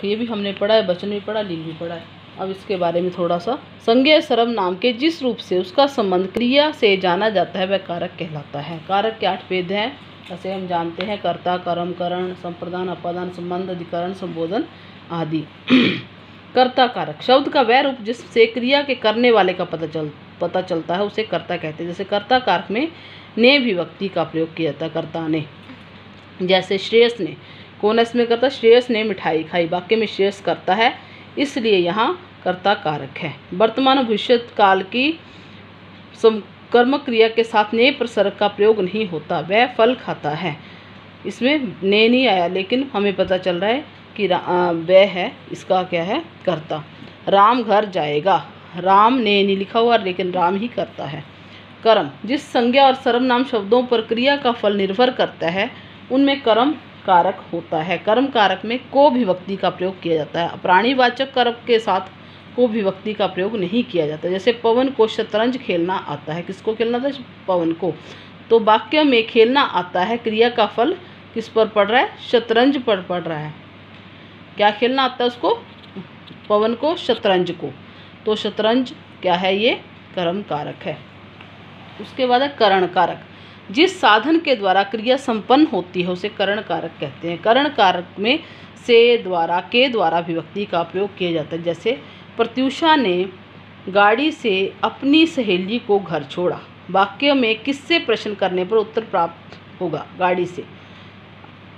ये भी हमने पढ़ा है, वचन भी पढ़ा, लील भी पढ़ा है। अब इसके बारे में थोड़ा सा, संज्ञेय सर्वनाम के जिस रूप से उसका संबंध क्रिया से जाना जाता है वह कारक कहलाता है। कारक के 8 भेद हैं, जैसे हम जानते हैं कर्ता, कर्म, करण, संप्रदान, अपादान, संबंध, अधिकरण, संबोधन आदि। कर्ता कारक शब्द का वह रूप जिससे क्रिया के करने वाले का पता चलता है उसे कर्ता कहते हैं। जैसे कर्ता कारक में ने विभक्ति का प्रयोग किया जाता है, कर्ता ने। जैसे श्रेयस ने, कौन इसमें करता? श्रेयस ने मिठाई खाई, वाक्य में श्रेयस करता है, इसलिए यहाँ कर्ता कारक है। वर्तमान और भविष्य काल की कर्म क्रिया के साथ ने प्रसर्ग का प्रयोग नहीं होता, वह फल खाता है। इसमें ने नहीं आया, लेकिन हमें पता चल रहा है कि वह है, इसका क्या है? कर्ता। राम घर जाएगा, राम ने नहीं लिखा हुआ, लेकिन राम ही करता है। कर्म जिस संज्ञा और सर्वनाम शब्दों पर क्रिया का फल निर्भर करता है उनमें कर्म कारक होता है। कर्म कारक में को विभक्ति का प्रयोग किया जाता है। प्राणीवाचक कर्म के साथ को विभक्ति का प्रयोग नहीं किया जाता। जैसे पवन को शतरंज खेलना आता है, किसको खेलना था? पवन को। तो वाक्य में खेलना आता है, क्रिया का फल किस पर पड़ रहा है? शतरंज पर पड़ रहा है। क्या खेलना आता है उसको? पवन को, शतरंज को। तो शतरंज क्या है? ये कर्म कारक है। उसके बाद है करण कारक। जिस साधन के द्वारा क्रिया संपन्न होती है उसे करण कारक कहते हैं। करण कारक में से, द्वारा, के द्वारा विभक्ति का प्रयोग किया जाता है। जैसे प्रत्यूषा ने गाड़ी से अपनी सहेली को घर छोड़ा, वाक्य में किससे प्रश्न करने पर उत्तर प्राप्त होगा? गाड़ी से।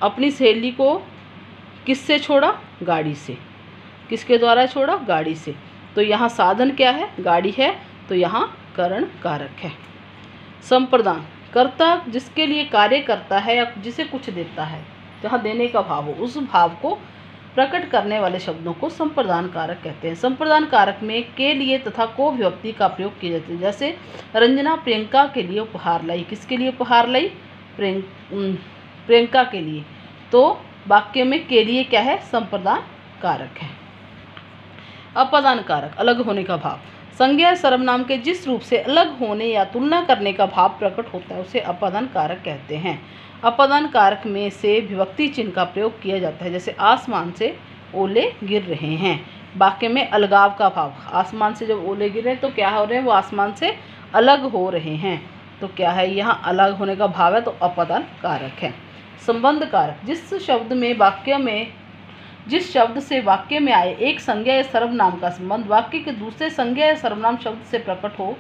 अपनी सहेली को किससे छोड़ा? गाड़ी से। किसके द्वारा छोड़ा? गाड़ी से। तो यहाँ साधन क्या है? गाड़ी है, तो यहाँ करण कारक है। संप्रदान कर्ता जिसके लिए कार्य करता है या जिसे कुछ देता है, जहाँ देने का भाव हो, उस भाव को प्रकट करने वाले शब्दों को संप्रदान कारक कहते हैं। संप्रदान कारक में के लिए तथा को विभक्ति का प्रयोग किया जाता है। जैसे रंजना प्रियंका के लिए उपहार लाई, किसके लिए उपहार लाई? प्रियंका के लिए। तो वाक्य में के लिए क्या है? संप्रदान कारक है। अपादान कारक अलग होने का भाव। संज्ञा सर्वनाम के जिस रूप से अलग होने या तुलना करने का भाव प्रकट होता है उसे अपादान कारक कहते हैं। अपादान कारक में से विभक्ति चिन्ह का प्रयोग किया जाता है। जैसे आसमान से ओले गिर रहे हैं, वाक्य में अलगाव का भाव। आसमान से जब ओले गिर रहे हैं तो क्या हो रहे हैं? वो आसमान से अलग हो रहे हैं। तो क्या है? यहाँ अलग होने का भाव है, तो अपादान कारक है। संबंध कारक जिस शब्द से वाक्य में आए एक संज्ञा या सर्वनाम का संबंध वाक्य के दूसरे संज्ञा या सर्वनाम शब्द से प्रकट हो